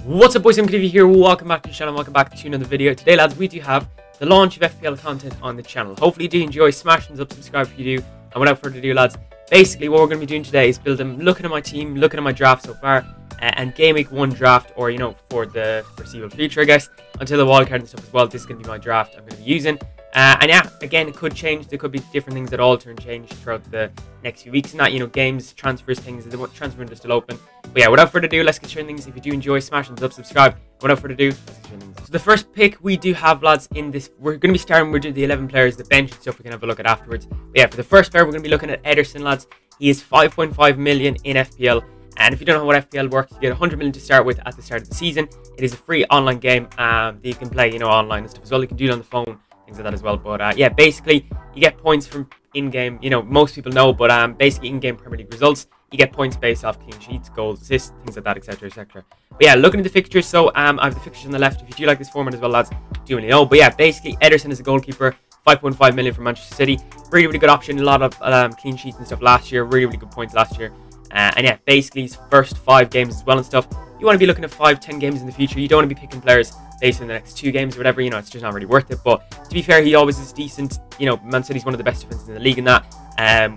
What's up, boys? MKTV here. Welcome back to the channel. Welcome back to another video. Today, lads, we do have the launch of FPL content on the channel. Hopefully you do enjoy. Smash thumbs up, subscribe if you do. And without further ado, lads, basically what we're going to be doing today is looking at my team, looking at my draft so far, and Gameweek 1 draft, or for the foreseeable future, I guess, until the wildcard and stuff as well. This is going to be my draft I'm going to be using. And yeah, again, it could change. There could be different things that alter and change throughout the next few weeks. And that, games, transfers, things. The transfer window is still open. But yeah, without further ado, let's get started things. If you do enjoy, smash thumbs up, subscribe. Without further ado, let's get started things. So the first pick we do have, lads, in this, we're going to be starting with the 11 players, the bench and stuff we can have a look at afterwards. But yeah, for the first player, we're going to be looking at EDERSON, lads. He is 5.5 million in FPL. And if you don't know how FPL works, you get 100 million to start with at the start of the season. It is a free online game that you can play, online and stuff as well. You can do it on the phone, things like that as well. But yeah, basically you get points from in-game, most people know, but basically in-game Premier League results, you get points based off clean sheets, goals, assists, things like that, etc, etc. But yeah, looking at the fixtures, so I have the fixtures on the left. If you do like this format as well, lads, do let me know. But yeah, basically EDERSON is a goalkeeper, 5.5 million from Manchester City. Really, really good option. A lot of clean sheets and stuff last year. Really, really good points last year. And yeah, basically his first 5 games as well and stuff. You want to be looking at 5-10 games in the future. You don't want to be picking players based on the next 2 games or whatever. It's just not really worth it. But to be fair, he always is decent. Man City's one of the best defenses in the league in that.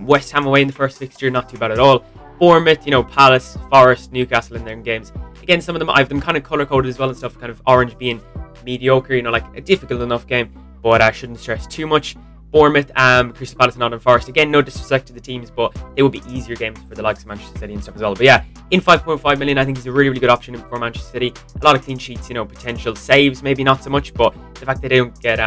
West Ham away in the first fixture, not too bad at all. Bournemouth, Palace, Forest, Newcastle in their games. Again, some of them, I have them kind of color-coded as well and stuff, kind of orange being mediocre, like a difficult enough game, but I shouldn't stress too much. Bournemouth, Crystal Palace and Nottingham Forest. Again, no disrespect to the teams, but they will be easier games for the likes of Manchester City and stuff as well. But yeah, in 5.5 million, I think he's a really, really good option for Manchester City. A lot of clean sheets, potential saves, maybe not so much, but the fact that they don't get,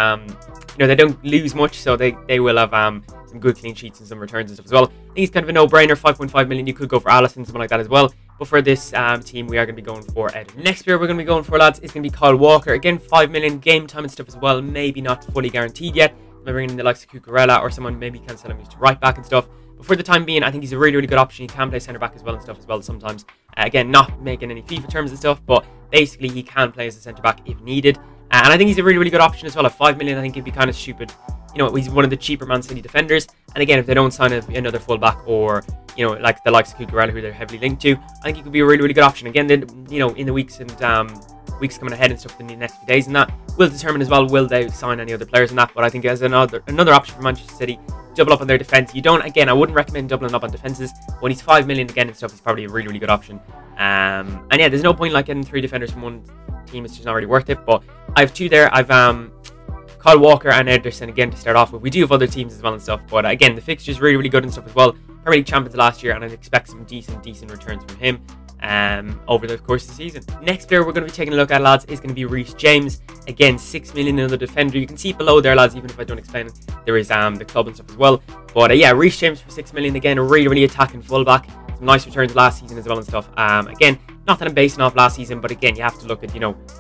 they don't lose much, so they will have some good clean sheets and some returns and stuff as well. I think he's kind of a no-brainer. 5.5 million. You could go for ALEXANDER, something like that as well. But for this team, we are going to be going for Ed. Next player we're going to be going for, lads, is going to be Kyle Walker. Again, 5 million game time and stuff as well. Maybe not fully guaranteed yet. Maybe bringing in the likes of Cucurella, or someone maybe can sell him to right back and stuff. But for the time being, I think he's a really, really good option. He can play centre back as well and stuff as well sometimes. Again, not making any FIFA terms and stuff, but basically he can play as a centre back if needed. And I think he's a really, really good option as well. At 5 million, I think he'd be kind of stupid. He's one of the cheaper Man City defenders. And again, if they don't sign another fullback, or like the likes of Cucurella, who they're heavily linked to, I think he could be a really, really good option. Again, then in the weeks and weeks coming ahead and stuff in the next few days, and that will determine as well, will they sign any other players in that. But I think as another option for Manchester City, double up on their defense. Again, I wouldn't recommend doubling up on defenses. When he's 5 million again and stuff, he's probably a really, really good option. And yeah, there's no point like getting 3 defenders from one team. It's just not really worth it. But I have 2 there. I've Kyle Walker and EDERSON again to start off with. We do have other teams as well and stuff, but again, the fixture's really, really good and stuff as well. Premier League champions last year, and I'd expect some decent returns from him over the course of the season. Next player we're going to be taking a look at, lads, is going to be Reece James. Again, 6 million, another defender. You can see below there, lads, even if I don't explain it, there is the club and stuff as well. But yeah, Reece James for 6 million, again, a really, really attacking fullback. Some nice returns last season as well and stuff. Again, not that I'm basing off last season, but again, you have to look at,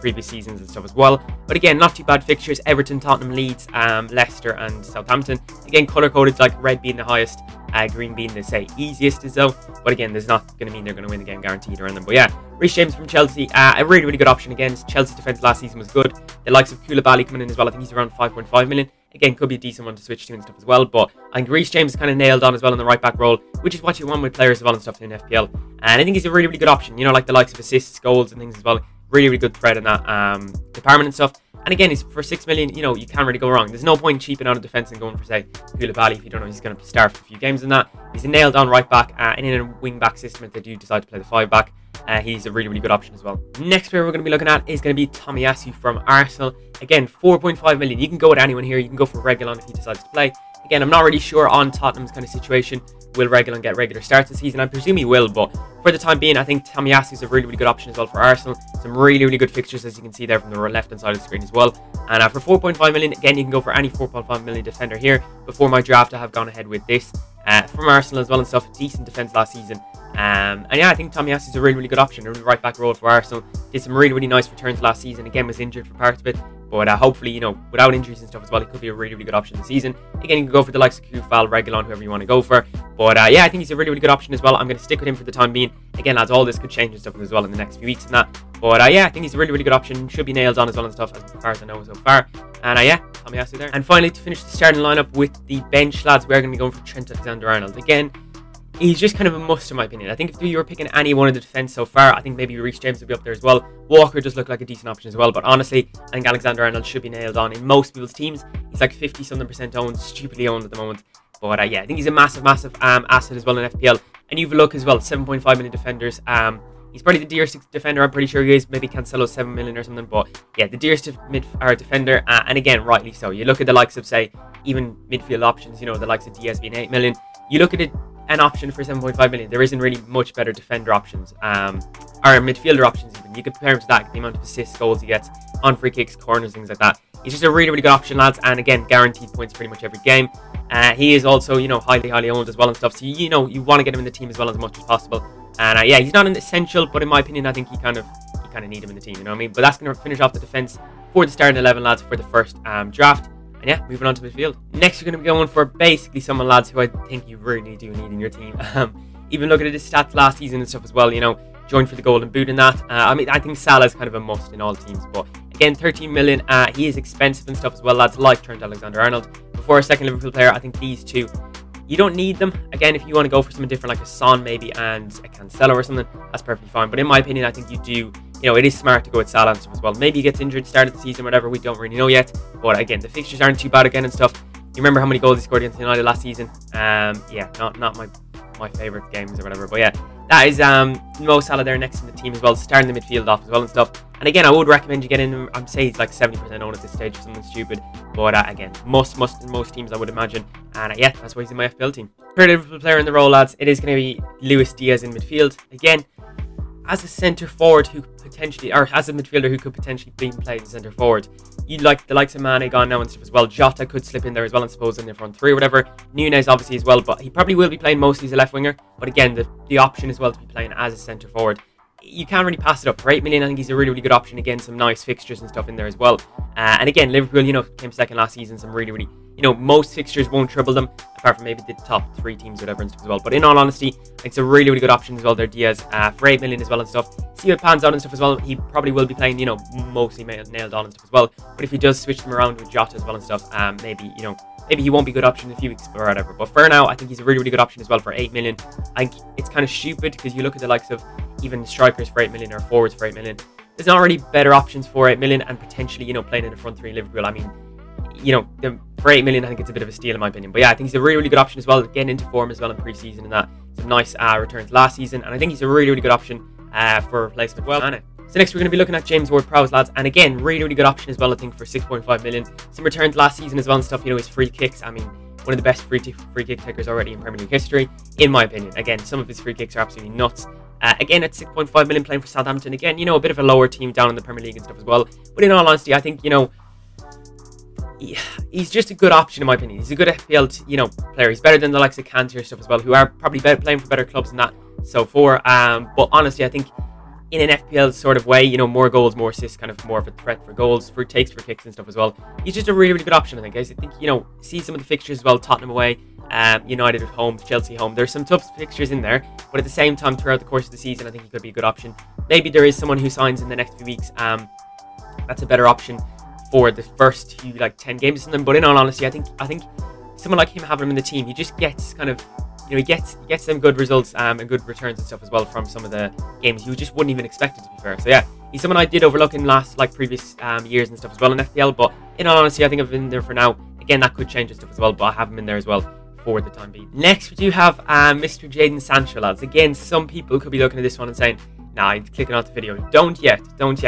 previous seasons and stuff as well. But again, not too bad fixtures. Everton, Tottenham, Leeds, Leicester and Southampton. Again, colour-coded, like red being the highest, green being the, easiest as though. But again, there's not going to mean they're going to win the game guaranteed or anything. But yeah, Reece James from Chelsea, a really, really good option. Again, Chelsea's defence last season was good. The likes of Koulibaly coming in as well. I think he's around 5.5 million. Again, could be a decent one to switch to and stuff as well. But I think Reece James is kind of nailed on as well in the right back role, which is what you want with players as well and stuff in FPL. And I think he's a really, really good option. Like the likes of assists, goals and things as well. Really, really good thread in that department and stuff. And again, he's for 6 million, you can't really go wrong. There's no point cheaping out of defence and going for, say, Koulibaly if you don't know he's going to start for a few games in that. He's a nailed on right back, and in a wing back system, if they do decide to play the 5 back, he's a really, really good option as well. Next player we're going to be looking at is going to be TOMIYASU from Arsenal. Again, 4.5 million. You can go with anyone here. You can go for Reguilon if he decides to play. Again, I'm not really sure on Tottenham's kind of situation. Will Reguilon get regular starts this season? I presume he will, but for the time being, I think TOMIYASU is a really, really good option as well for Arsenal. Some really, really good fixtures, as you can see there from the left-hand side of the screen as well. And for 4.5 million, again, you can go for any 4.5 million defender here. Before my draft, I have gone ahead with this from Arsenal as well and stuff. Decent defense last season. And yeah, I think TOMIYASU is a really, really good option. A right back role for Arsenal. Did some really, really nice returns last season. Again, was injured for parts of it. But hopefully, without injuries and stuff as well, it could be a really, really good option this season. Again, you can go for the likes of Koulibaly, Reguilon, whoever you want to go for. But yeah, I think he's a really, really good option as well. I'm going to stick with him for the time being. Again, lads, all this could change and stuff as well in the next few weeks and that. But yeah, I think he's a really, really good option. Should be nailed on as well and stuff, as far as I know so far. And yeah, TOMIYASU there. And finally, to finish the starting lineup with the bench, lads, we're going to be going for Trent Alexander-Arnold. Again, he's just kind of a must in my opinion. I think if you were picking any one of the defence so far, I think maybe Reece James would be up there as well. Walker does look like a decent option as well, but honestly, I think Alexander-Arnold should be nailed on in most people's teams. He's like 50-something% owned, stupidly owned at the moment. But yeah, I think he's a massive asset as well in FPL. And you've a look as well, 7.5 million defenders. He's probably the dearest defender, I'm pretty sure he is. Maybe Cancelo's 7 million or something. But yeah, the dearest defender. And again, rightly so. You look at the likes of, say, even midfield options, you know, the likes of DIAZ being 8 million. You look at it, an option for 7.5 million. There isn't really much better defender options. Or midfielder options even. You could compare him to that, the amount of assists, goals he gets on free kicks, corners, things like that. He's just a really, really good option, lads. And again, guaranteed points pretty much every game. He is also, you know, highly owned as well and stuff. So, you know, you want to get him in the team as well as much as possible. And yeah, he's not an essential, but in my opinion, I think you kind of need him in the team, you know what I mean? But that's going to finish off the defence for the starting 11, lads, for the first draft. And yeah, moving on to midfield. Next, you're going to be going for basically someone, lads, who I think you really do need in your team. Even looking at his stats last season and stuff as well, you know, joined for the golden boot in that. I mean, I think Salah is kind of a must in all teams. But again, 13 million, he is expensive and stuff as well, lads, like Trent Alexander-Arnold. Before a second Liverpool player, I think these two, you don't need them. Again, if you want to go for something different, like a Son maybe and a Cancelo or something, that's perfectly fine. But in my opinion, I think you do, you know, it is smart to go with Salah and stuff as well. Maybe he gets injured, start of the season, whatever, we don't really know yet. But again, the fixtures aren't too bad again and stuff. You remember how many goals he scored against United last season? Yeah, not my favourite games or whatever. But yeah, that is Mo Salah there next in the team as well, starting the midfield off as well and stuff. And again, I would recommend you get in. I'm saying he's like 70% owned at this stage or something stupid. But again, must in most teams, I would imagine. And yeah, that's why he's in my FPL team. Third Liverpool player in the role, lads, it is going to be Luis Diaz in midfield. Again, as a centre forward who potentially, or as a midfielder who could potentially be playing centre forward, you'd like the likes of Mane gone now and stuff as well. Jota could slip in there as well, I suppose, in the front three or whatever. Nunez obviously as well, but he probably will be playing mostly as a left winger. But again, the option as well to be playing as a centre forward, you can't really pass it up. For 8 million, I think he's a really, really good option. Again, some nice fixtures and stuff in there as well. And again, Liverpool, you know, came second last season. Some really, really, you know, most fixtures won't trouble them, apart from maybe the top 3 teams, whatever, and stuff as well. But in all honesty, it's a really, really good option as well there, Diaz, for 8 million as well and stuff. See what pans out and stuff as well. He probably will be playing, you know, mostly nailed on and stuff as well. But if he does switch them around with Jota as well and stuff, maybe, you know, maybe he won't be a good option in a few weeks or whatever. But for now, I think he's a really, really good option as well for 8 million. I think it's kind of stupid because you look at the likes of even strikers for 8 million or forwards for 8 million. There's not really better options for 8 million and potentially, you know, playing in the front three in Liverpool. I mean, you know, for 8 million, I think it's a bit of a steal in my opinion. But yeah, I think he's a really, really good option as well, getting into form as well in pre-season and that. Some nice returns last season. And I think he's a really, really good option for replacement. Well, Mane. So next we're going to be looking at James WARD-PROWSE, lads, and again, really, really good option as well, I think, for 6.5 million. Some returns last season as well and stuff, you know, his free kicks, I mean, one of the best free kick takers already in Premier League history, in my opinion. Again, some of his free kicks are absolutely nuts. Again, at 6.5 million playing for Southampton, again, you know, a bit of a lower team down in the Premier League and stuff as well. But in all honesty, I think, you know, he's just a good option in my opinion. He's a good FPL, you know, player. He's better than the likes of Kante or stuff as well, who are probably playing for better clubs than that so far. But honestly, I think in an FPL sort of way, you know, more goals, more assists, kind of more of a threat for goals, for takes, for kicks and stuff as well. He's just a really, really good option, I think, guys. I think, you know, see some of the fixtures as well, Tottenham away, United at home, Chelsea home. There's some tough fixtures in there, but at the same time, throughout the course of the season, I think he could be a good option. Maybe there is someone who signs in the next few weeks. That's a better option for the first few, like, 10 games or something. But in all honesty, I think someone like him having him in the team, he just gets kind of, you know, he gets them good results and good returns and stuff as well from some of the games you just wouldn't even expect it, to be fair. So yeah, he's someone I did overlook in previous years and stuff as well in FPL. But in all honesty, I think I've been there for now. Again, that could change and stuff as well, but I have him in there as well for the time being. Next, we do have Mr. Jadon Sancho, lads. Again, some people could be looking at this one and saying, nah, I'm clicking off the video. Don't yet.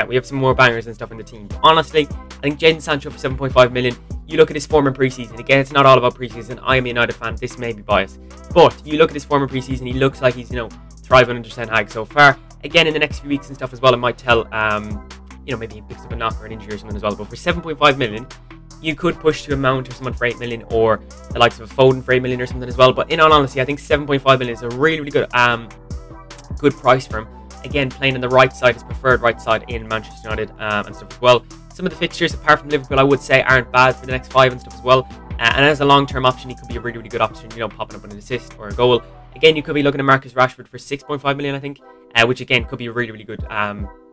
We have some more bangers and stuff in the team. But honestly, I think Jadon Sancho for 7.5 million, you look at his form in pre-season. Again, it's not all about pre-season. I am a United fan. This may be biased. But you look at his form in pre-season, he looks like he's, you know, thriving under Ten Hag so far. Again, in the next few weeks and stuff as well, it might tell, you know, maybe he picks up a knock or an injury or something as well. But for 7.5 million, you could push to a Mount or someone for 8 million, or the likes of a Foden for 8 million or something as well. But in all honesty, I think 7.5 million is a really, really good price for him. Again, playing on the right side, his preferred right side in Manchester United and stuff as well. Some of the fixtures, apart from Liverpool, I would say aren't bad for the next 5 and stuff as well. And as a long-term option, he could be a really, really good option, you know, popping up with an assist or a goal. Again, you could be looking at Marcus Rashford for 6.5 million, I think, which again could be a really, really good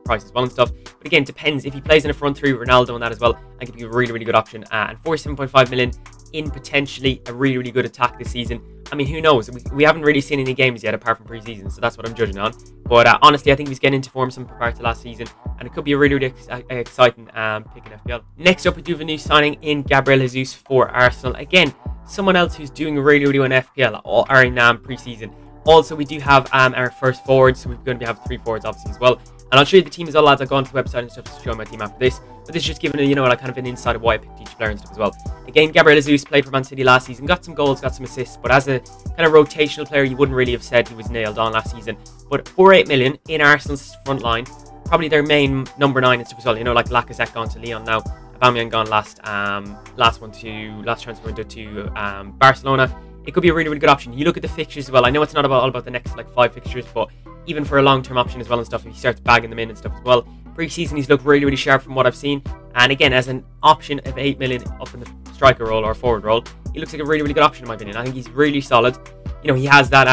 price as well and stuff. But again, depends. If he plays in a front three, Ronaldo and that as well, I could be a really, really good option. And for 7.5 million in potentially a really, really good attack this season, I mean, who knows? We haven't really seen any games yet apart from pre-season, so that's what I'm judging on. But honestly, I think he's getting into form some compared to last season, and it could be a really, really exciting pick in FPL. Next up, we do have a new signing in Gabriel Jesus for Arsenal. Again, someone else who's doing really, really well in FPL or in pre-season. Also, we do have our first forwards, so we're going to have 3 forwards obviously as well. And I'll show you the team as well, lads. I'll go onto the website and stuff to show my team after this. But this is just giving a, like kind of an insight of why I picked each player and stuff as well. Again, Gabriel Jesus played for Man City last season, got some goals, got some assists, but as a kind of rotational player, you wouldn't really have said he was nailed on last season. But for 8 million in Arsenal's front line, probably their main number 9 and stuff as well. Like Lacazette gone to Lyon now, Aubameyang gone last transfer window to Barcelona. It could be a really, really good option. You look at the fixtures as well. I know it's not all about the next like 5 fixtures, but even for a long-term option as well and stuff, if he starts bagging them in and stuff as well. Pre-season, he's looked really, really sharp from what I've seen. And again, as an option of 8 million up in the striker role or forward role, he looks like a really, really good option in my opinion. I think he's really solid. He has that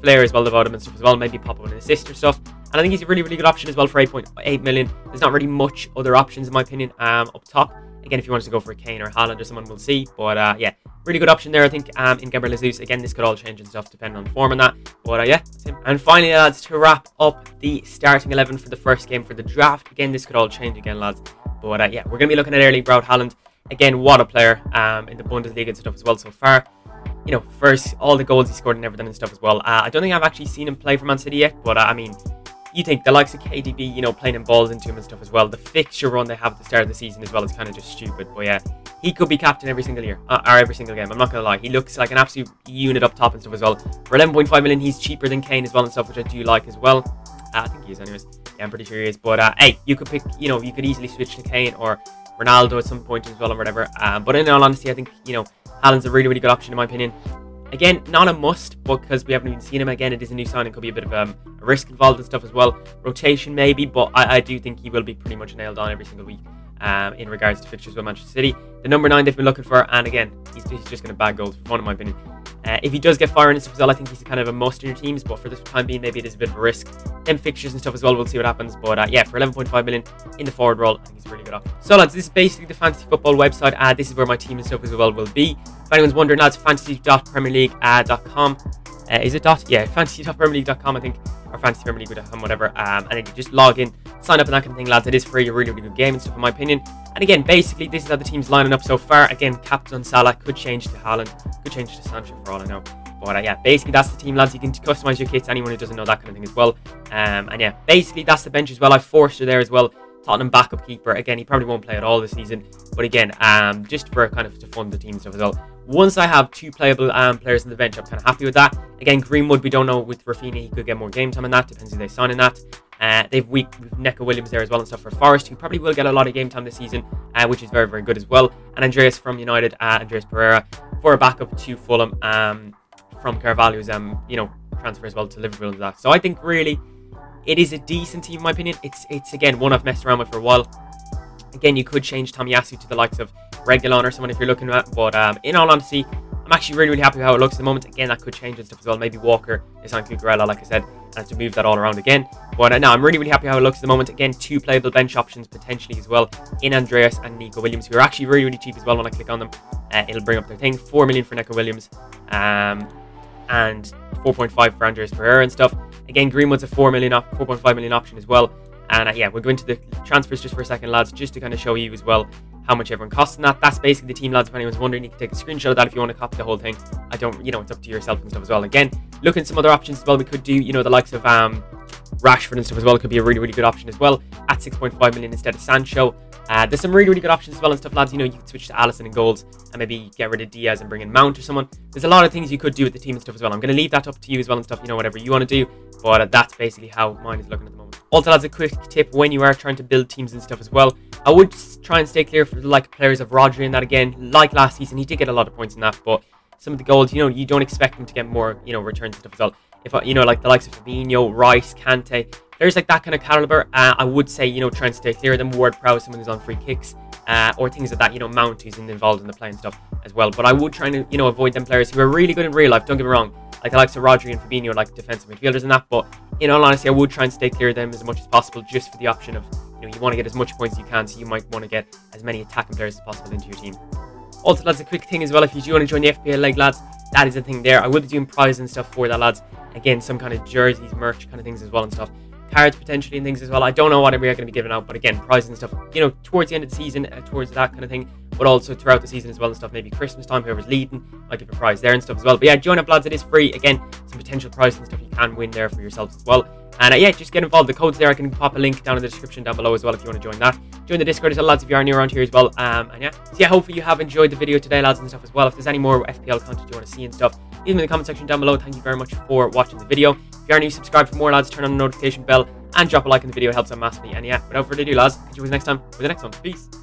flair as well about him and stuff as well. Maybe pop up an assist or stuff. And I think he's a really, really good option as well for 8.8 million. There's not really much other options in my opinion up top. Again, if you wanted to go for a Kane or Haaland or someone, we'll see. But yeah, really good option there, I think, in Gabriel Jesus. Again, this could all change and stuff depending on form and that. But yeah, that's him. And finally, lads, to wrap up the starting 11 for the first game for the draft. Again, this could all change again, lads. But yeah, we're going to be looking at Erling Braut Haaland. Again, what a player in the Bundesliga and stuff as well so far. First, all the goals he scored and everything and stuff as well. I don't think I've actually seen him play for Man City yet, but I mean, you think the likes of KDB, playing in balls into him and stuff as well. The fixture run they have at the start of the season as well is kind of just stupid. But yeah, he could be captain every single year, or every single game. I'm not going to lie. He looks like an absolute unit up top and stuff as well. For 11.5 million, he's cheaper than Kane as well and stuff, which I do like as well. I think he is anyways. Yeah, I'm pretty sure he is. But hey, you could pick, you could easily switch to Kane or Ronaldo at some point as well or whatever. But in all honesty, I think, Haaland's a really, really good option in my opinion. Again, not a must, because we haven't even seen him. Again, it is a new signing. Could be a bit of a risk involved and stuff as well. Rotation maybe, but I do think he will be pretty much nailed on every single week in regards to fixtures with Manchester City. The number 9 they've been looking for, and again, he's just going to bag goals for fun in my opinion. If he does get firing and stuff as well, I think he's kind of a must in your teams, but for the time being, maybe it is a bit of a risk. Them fixtures and stuff as well, we'll see what happens. But yeah, for 11.5 million in the forward role, I think he's a really good option. So lads, this is basically the fantasy football website. This is where my team and stuff as well will be. If anyone's wondering, lads, fantasy.premierleague.com. Is it dot? Yeah, fantasy.premierleague.com, I think, or fantasypremierleague.com, whatever. And then you just log in, sign up and that kind of thing, lads. It is free, a really, really good game and stuff in my opinion. And again, basically, this is how the team's lining up so far. Again, captain on Salah, could change to Haaland, could change to Sancho for all I know. But yeah, basically that's the team, lads. You can customize your kits, anyone who doesn't know that kind of thing as well. And yeah, basically that's the bench as well. I've Forster there as well, Tottenham backup keeper. Again, he probably won't play at all this season, but again, just for kind of to fund the team stuff as well. Once I have 2 playable players on the bench, I'm kind of happy with that. Again, Greenwood, we don't know with Rafinha, he could get more game time in that, depends who they sign in that. They've weak Neco Williams there as well and stuff for Forest, who probably will get a lot of game time this season, which is very, very good as well. And Andreas from United, Andreas Pereira for a backup to Fulham from Carvalho's transfer as well to Liverpool and that. So I think really it is a decent team in my opinion. It's again one I've messed around with for a while. Again, you could change TOMIYASU to the likes of Reguilon or someone if you're looking at, but in all honesty, I'm actually really, really happy with how it looks at the moment. Again, that could change and stuff as well. Maybe Walker is on Cucurella, like I said, and have to move that all around again. But no, I'm really, really happy how it looks at the moment. Again, 2 playable bench options potentially as well in Andreas and Neco Williams, who are actually really, really cheap as well when I click on them. It'll bring up their thing. 4 million for Neco Williams and 4.5 for Andreas Pereira and stuff. Again, Greenwood's a 4.5 million option as well. And yeah, we'll go into the transfers just for a second, lads, just to kind of show you as well how much everyone costs in that. That's basically the team, lads. If anyone's wondering, you can take a screenshot of that if you want to copy the whole thing. I don't, it's up to yourself and stuff as well. Again, look at some other options as well. We could do, the likes of Rashford and stuff as well. It could be a really, really good option as well at 6.5 million instead of Sancho. There's some really, really good options as well and stuff, lads. You could switch to Alisson in goals and maybe get rid of Diaz and bring in Mount or someone. There's a lot of things you could do with the team and stuff as well. I'm going to leave that up to you as well and stuff, whatever you want to do. But that's basically how mine is looking at the moment. Also, lads, a quick tip when you are trying to build teams and stuff as well. I would try and stay clear for the players of Rodri and that again. Like last season, he did get a lot of points in that, but some of the goals, you don't expect him to get more, returns and stuff as well. If like the likes of Fabinho, Rice, Kante, players like that kind of caliber, I would say, try and stay clear of them. WARD-PROWSE, someone who's on free kicks, or things like that, Mount, who's involved in the play and stuff as well. But I would try and, avoid them players who are really good in real life, don't get me wrong. Like the likes of Rodri and Fabinho, like defensive midfielders and that. But in all honesty, I would try and stay clear of them as much as possible, just for the option of, you want to get as much points as you can, so you might want to get as many attacking players as possible into your team. Also, lads, a quick thing as well, if you do want to join the FPL League, lads, that is the thing there. I will be doing prizes and stuff for that, lads. Again, some kind of jerseys, merch kind of things as well and stuff. Cards potentially and things as well. I don't know what we're going to be giving out, but again, prizes and stuff, you know, towards the end of the season, towards that kind of thing, but also throughout the season as well and stuff. Maybe Christmas time, whoever's leading, I'll give a prize there and stuff as well. But yeah, join up, lads. It is free. Again, some potential prizes and stuff you can win there for yourselves as well. And yeah, just get involved. The code's there. I can pop a link down in the description down below as well if you want to join that. Join the Discord as well, lads, if you are new around here as well. And yeah, so yeah, hopefully you have enjoyed the video today, lads, and stuff as well. If there's any more FPL content you want to see and stuff, leave them in the comment section down below. Thank you very much for watching the video. If you are new, subscribe for more, lads. Turn on the notification bell and drop a like on the video. It helps out massively. And yeah, without further ado, lads, catch you guys next time with the next one. Peace.